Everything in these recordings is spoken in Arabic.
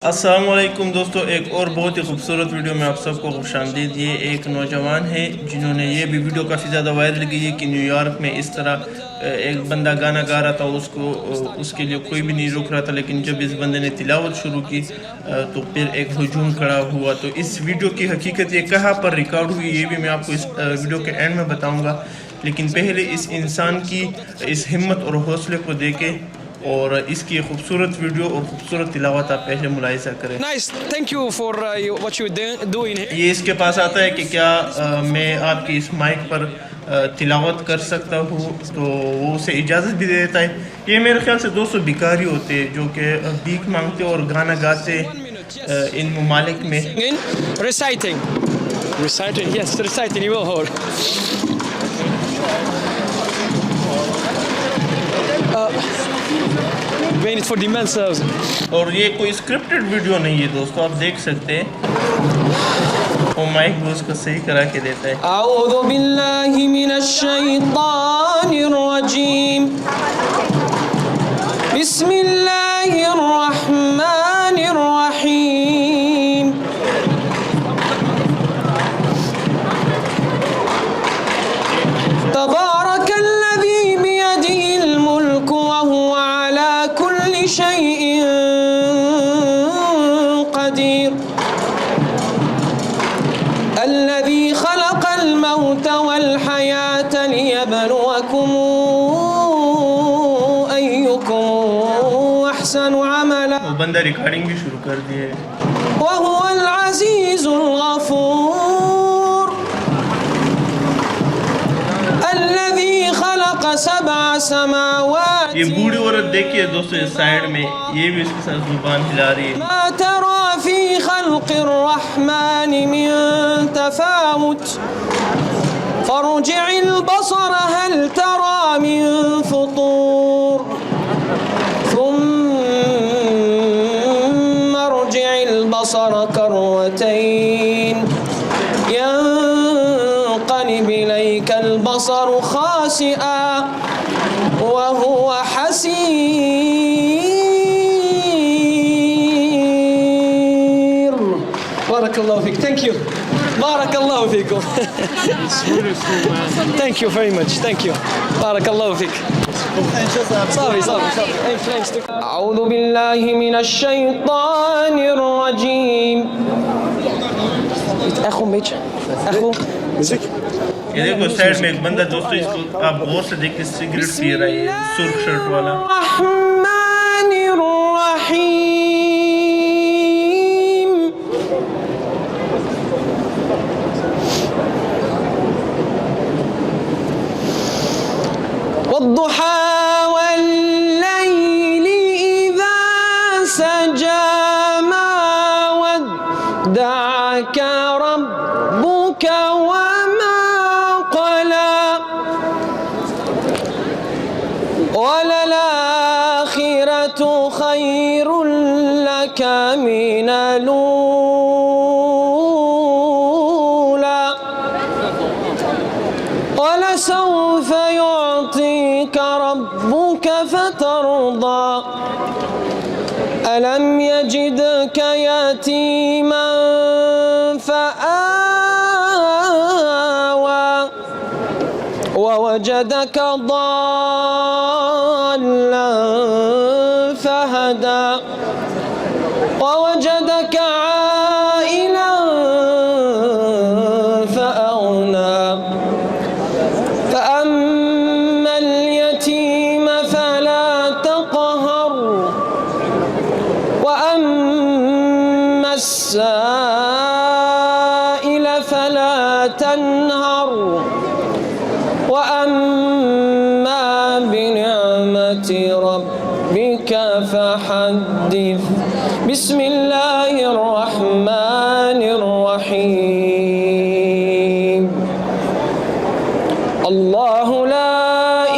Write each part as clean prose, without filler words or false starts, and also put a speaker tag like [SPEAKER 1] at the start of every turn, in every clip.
[SPEAKER 1] अस्सलाम वालेकुम दोस्तों, एक और बहुत ही खूबसूरत वीडियो में आप सबको खुशामदीद। ये एक नौजवान है जिन्होंने ये भी वीडियो काफ़ी ज़्यादा वायरल की है कि न्यूयॉर्क में इस तरह एक बंदा गाना गा रहा था, उसके लिए कोई भी नहीं रुक रहा था, लेकिन जब इस बंदे ने तिलावत शुरू की तो फिर एक हजूम खड़ा हुआ। तो इस वीडियो की हकीकत ये कहाँ पर रिकॉर्ड हुई ये भी मैं आपको इस वीडियो के एंड में बताऊँगा, लेकिन पहले इस इंसान की इस हिम्मत और हौसले को देखें और इसकी खूबसूरत वीडियो और खूबसूरत तिलावत आप पहले मुलाहिजा करें।
[SPEAKER 2] Nice, thank you for what you doing here.
[SPEAKER 1] ये इसके पास आता है कि क्या मैं आपकी इस माइक पर तिलावत कर सकता हूँ, तो वो उसे इजाज़त भी दे देता है। ये मेरे ख्याल से 200 भिखारी होते हैं जो कि भीख मांगते और गाना गाते इन ममालिक में।
[SPEAKER 2] In reciting, yes, reciting. You will hold. Wait, it's for the men selves.
[SPEAKER 1] और ये कोई स्क्रिप्टेड वीडियो नहीं है दोस्तों, आप देख सकते हैं। वो माइक भी उसको सही करा के देता है।
[SPEAKER 2] أعوذ بالله من الشيطان الرجيم. بسم الله الرحمن الرحيم. تبارك الذي بيده الملك وهو على كل شيء قدير. الذي خلق الموت والحياة ليبلوكم أيكم أحسن عملا.
[SPEAKER 1] वो बंदा रिकॉर्डिंग भी शुरू कर दी है।
[SPEAKER 2] وهو العزيز الغفور. الذي خلق سبع سماوات.
[SPEAKER 1] ये बूढ़ी औरत देखिए दोस्तों इस साइड में, ये भी इसके साथ जुबान हिला रही है।
[SPEAKER 2] ما ترى في خلق الرحمن من تفاوت. فارجع البصر هل ترى من فطور. ثم ارجع البصر كرتين ينقلب إليك البصر خاسئا وهو حسير. بارك الله فيك. Thank you. بارك الله فيكم. Thank you very much. Thank you. بارك الله فيك. صافي. أعوذ بالله من الشيطان الرجيم. أخو ميج. أخو.
[SPEAKER 1] ये देखो साइड में एक बंदा दोस्तों, इसको आप गौर से देखिए, सिगरेट पी रहा है, ये सुर्ख शर्ट वाला।
[SPEAKER 2] الرحمن الرحيم. والضحى والليل إذا سجى ما ودعك ربك وما قلى. وللآخرة خير لك من الأولى. ولسوف يعطيك ربك فترضى. ألم يجدك يتيما فآوى ووجدك ضالا فهدى ووجدك عائلا فأغنى. فأما اليتيم فلا تقهر وأما السائل فلا تنهر وأما بنعمة ربك فحدث. بسم الله الرحمن الرحيم. الله لا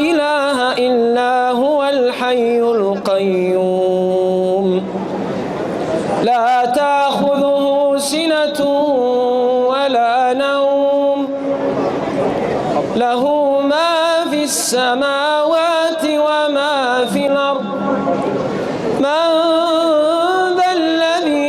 [SPEAKER 2] إله إلا هو الحي القيوم. لا تأخذه سنة ولا نوم. له ما في السماوات وما في الأرض. من ذا الذي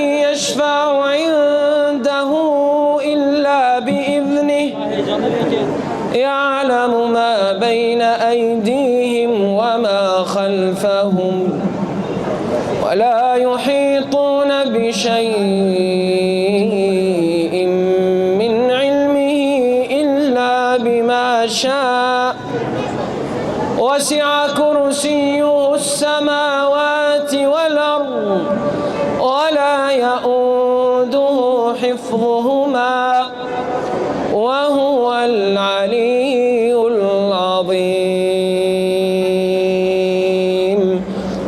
[SPEAKER 2] يحيطون بشيء من علمه إلا بما شاء وسع كرسيه السماوات والأرض ولا يؤوده حفظهما وهو العلي العظيم.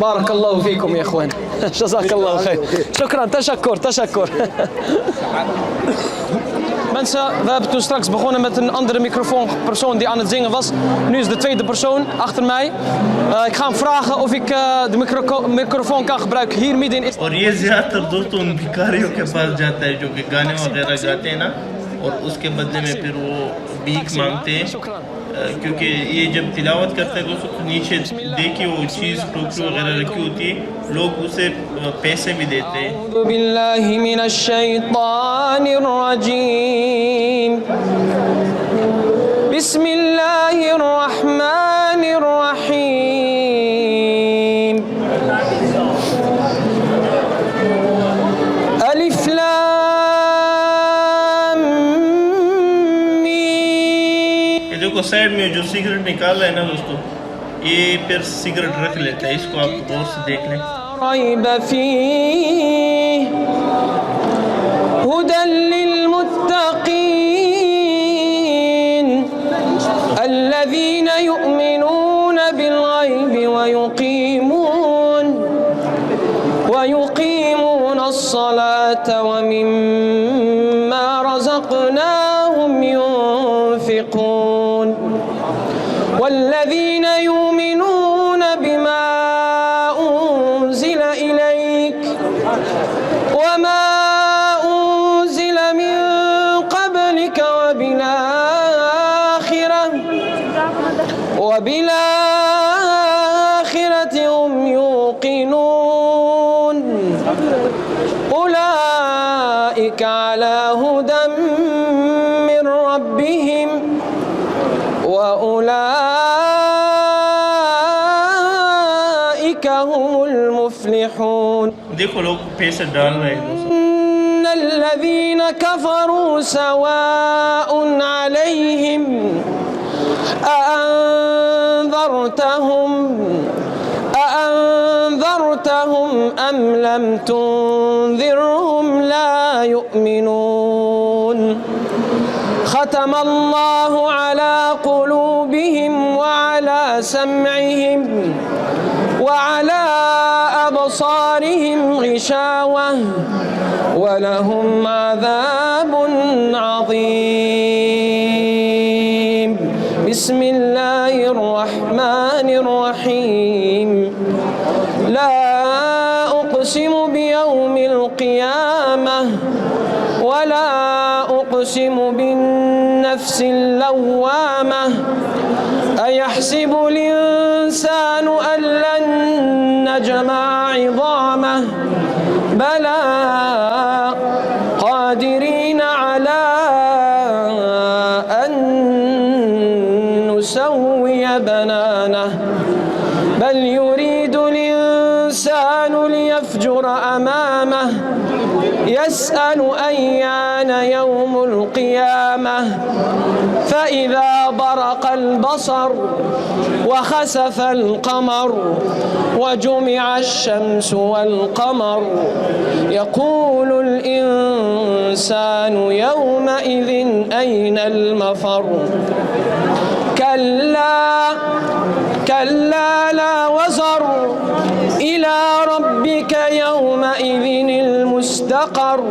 [SPEAKER 2] بارك الله فيكم يا اخوان. جزاك الله خير. شكرا. تشكر. Mensen, we hebben toen straks begonnen met een andere microfoonpersoon die aan het zingen was. Nu is de tweede persoon achter mij. Ik ga hem vragen of ik de microfoon kan gebruiken hier midden in.
[SPEAKER 1] और ये ज़्यादातर दोस्तों उन भिखारियों के पास जाता है जो कि गाने वगैरह गाते हैं ना, और उसके बदले में फिर वो भीख मांगते हैं, क्योंकि ये जब तिलावत करते हैं तो नीचे देखिए वो चीज़ टोकरी वगैरह रखी होती है, लोग उसे पैसे भी देते हैं।
[SPEAKER 2] أعوذ بالله من الشيطان الرجيم. بسم الله الرحمن الرحيم. ألف لام ميم.
[SPEAKER 1] ये देखो साइड में जो सिगरेट निकाल रहा है ना दोस्तों, ये फिर सिगरेट रख लेता है, इसको आप गौर से देख लें।
[SPEAKER 2] ريب فيه هدى للمتقين الذين يؤمنون بالغيب ويقيمون الصلاة ومما رزقناهم ينفقون والذين يؤمنون بما أنزل إليك وما أنزل من قبلك وبالآخرة هم يوقنون أولئك على هدى من ربهم وأولئك هم المفلحون.
[SPEAKER 1] देखो लोग पैसे डाल रहे हैं दोस्तों।
[SPEAKER 2] إن الذين كفروا سواء عليهم أأنذرتهم أم لم تنذرهم لا يؤمنون. ختم الله على قلوبهم وعلى سمعهم وعلى أبصارهم غشاوة ولهم عذاب عظيم. بسم الله الرحمن الرحيم. لا أقسم بيوم القيامة ولا أقسم بالنفس اللوامة أيحسب الإنسان أن لن نجمع عظامه بلى قادرين على أن نسوي بنانه بل يريد الإنسان ليفجر أمامه يسأل أيان يوم القيامة فإذا برق البصر وخسف القمر وجمع الشمس والقمر يقول الإنسان يومئذ أين المفر. كلا لا وزر إلى ربك يومئذ المستقر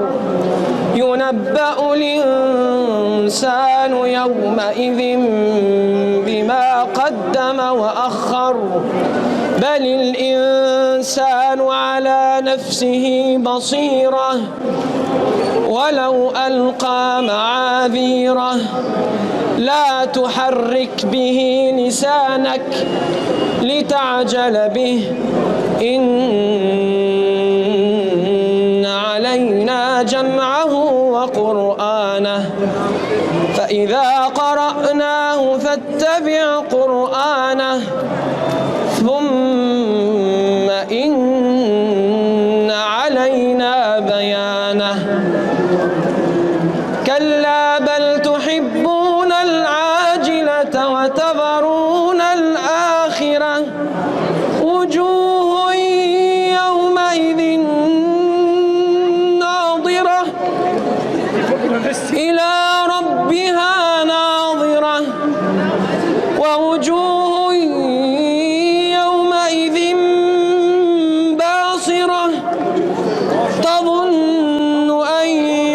[SPEAKER 2] ينبأ الإنسان يومئذ بما قدم وأخر بل الإنسان على نفسه بصيرة ولو ألقى معاذيره لا تحرك به لسانك لتعجل به إن علينا جمعه وقرآنه فإذا قرأناه فاتبع قرآنه ثم إن علينا علينا بيانه كلا بل تحبون العاجلة وتذرون الآخرة وجوه يومئذ ناظرة إلى ربها ناظرة ووجوه يومئذ باصرة تظن أن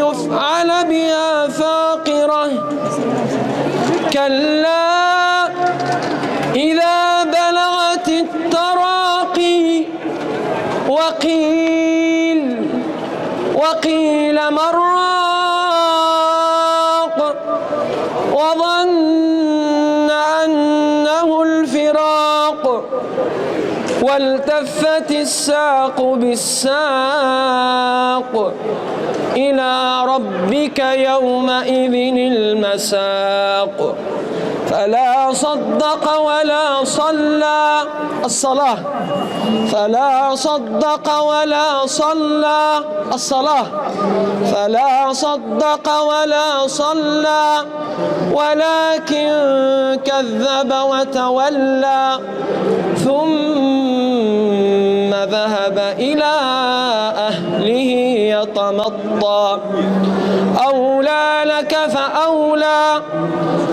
[SPEAKER 2] يفعل بها فاقرة كلا إذا بلغت التراقي وقيل من راق وظن أنه الفراق والتفت الساق بالساق إلى ربك يومئذ المساق فلا صدق ولا صلى الصلاة فلا صدق ولا صلى الصلاة فلا صدق ولا صلى ولكن كذب وتولى ثم ذهب إلى أهله يتمطى أولى لك فأولى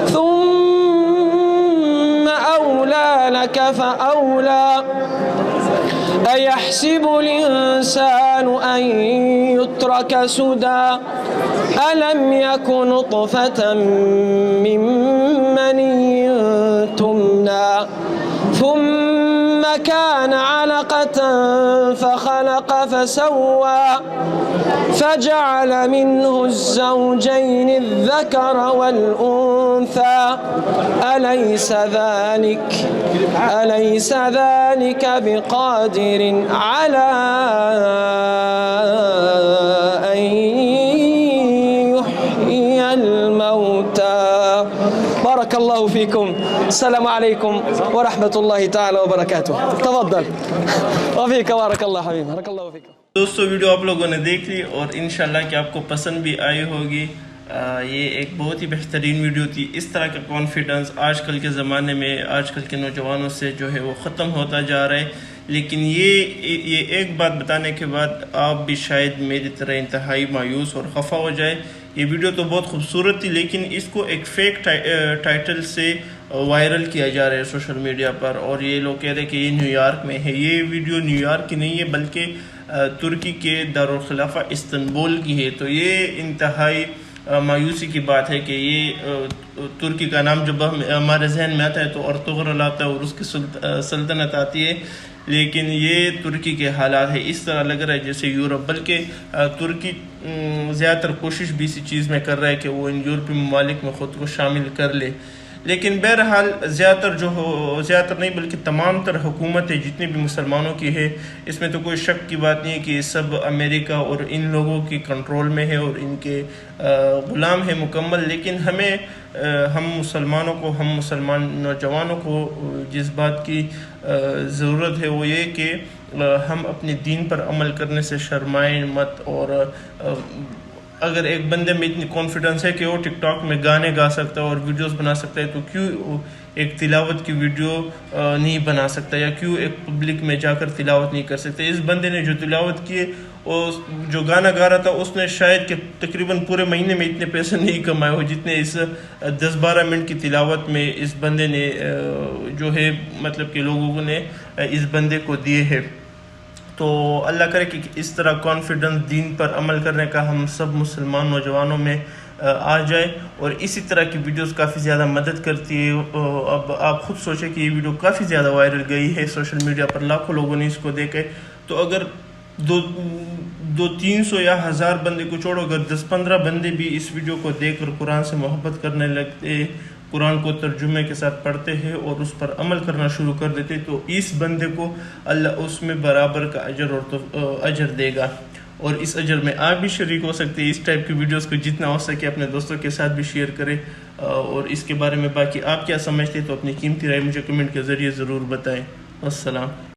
[SPEAKER 2] ثم أولى لك فأولى أيحسب الإنسان أن يترك سدى ألم يك نطفة من مني تمنى ثم كان علقة فخلق فسوى فجعل منه الزوجين الذكر والأنثى أليس ذلك بقادر على أن يحيي الموتى بارك الله فيكم السلام عليكم ورحمة الله تعالى وبركاته تفضل وفيك بارك الله حبيبي بارك الله فيكم
[SPEAKER 1] دوستو ویڈیو آپ لوگوں نے دیکھ لی اور انشاءاللہ کہ آپ کو پسند بھی آئی ہوگی. یہ ایک بہت ہی بہترین ویڈیو تھی. اس طرح کا کانفیڈنس آج کل کے زمانے میں آج کل کے نوجوانوں سے جو ہے وہ ختم ہوتا جا رہا ہے. لیکن یہ ایک بات بتانے کے بعد آپ بھی شاید میری طرح انتہائی مایوس اور خفا ہو جائے. یہ ویڈیو تو بہت خوبصورت تھی لیکن اس کو ایک فیک ٹائٹل سے وائرل کیا جا رہا ہے سوشل میڈیا پر, اور یہ لوگ کہہ رہے ہیں کہ یہ نیو یارک میں ہے. یہ ویڈیو نیو یارک کی نہیں ہے بلکہ ترکی کے دارالخلافہ استنبول کی ہے. تو یہ انتہائی مایوسی کی بات ہے کہ یہ ترکی کا نام جب ہمارے ذہن میں آتا ہے تو ارطغرل آتا ہے اور اس کی سلطنت آتی ہے, لیکن یہ ترکی کے حالات ہے. اس طرح لگ رہا ہے جیسے یورپ, بلکہ ترکی زیادہ تر کوشش بھی اسی چیز میں کر رہا ہے کہ وہ ان یورپی ممالک میں خود کو شامل کر لے. لیکن بہرحال زیادہ تر نہیں بلکہ تمام تر حکومتیں جتنی بھی مسلمانوں کی ہے, اس میں تو کوئی شک کی بات نہیں ہے کہ سب امریکہ اور ان لوگوں کی کنٹرول میں ہے اور ان کے غلام ہے مکمل. لیکن ہم مسلمان نوجوانوں کو جس بات کی ضرورت ہے وہ یہ کہ ہم اپنے دین پر عمل کرنے سے شرمائیں مت. اور اگر ایک بندے میں اتنی کانفیڈنس ہے کہ وہ ٹک ٹاک میں گانے گا سکتا ہے اور ویڈیوز بنا سکتا ہے تو کیوں ایک تلاوت کی ویڈیو نہیں بنا سکتا, یا کیوں ایک پبلک میں جا کر تلاوت نہیں کر سکتا. اس بندے نے جو تلاوت کیے اور جو گانا گا رہا تھا اس نے شاید کہ تقریباً پورے مہینے میں اتنے پیسے نہیں کمائے ہو جتنے اس 10-12 منٹ کی تلاوت میں اس بندے نے جو ہے مطلب کہ لوگوں نے اس بندے کو دیے ہیں. تو اللہ کرے کہ اس طرح کانفیڈنس دین پر عمل کرنے کا ہم سب مسلمان نوجوانوں میں آ جائے, اور اسی طرح کی ویڈیوز کافی زیادہ مدد کرتی ہے. اب آپ خود سوچیں کہ یہ ویڈیو کافی زیادہ وائرل گئی ہے سوشل میڈیا پر, لاکھوں لوگوں نے اس کو دیکھے. تو اگر 200-300 یا 1000 بندے کو چھوڑو, اگر 10-15 بندے بھی اس ویڈیو کو دیکھ کر قرآن سے محبت کرنے لگتے, قرآن کو ترجمے کے ساتھ پڑھتے ہیں اور اس پر عمل کرنا شروع کر دیتے, تو اس بندے کو اللہ اس میں برابر کا اجر دے گا. اور اس اجر میں آپ بھی شریک ہو سکتے ہیں. اس ٹائپ کی ویڈیوز کو جتنا ہو سکے اپنے دوستوں کے ساتھ بھی شیئر کریں, اور اس کے بارے میں باقی آپ کیا سمجھتے ہیں تو اپنی قیمتی رائے مجھے کمنٹ کے ذریعے ضرور بتائیں. السلام.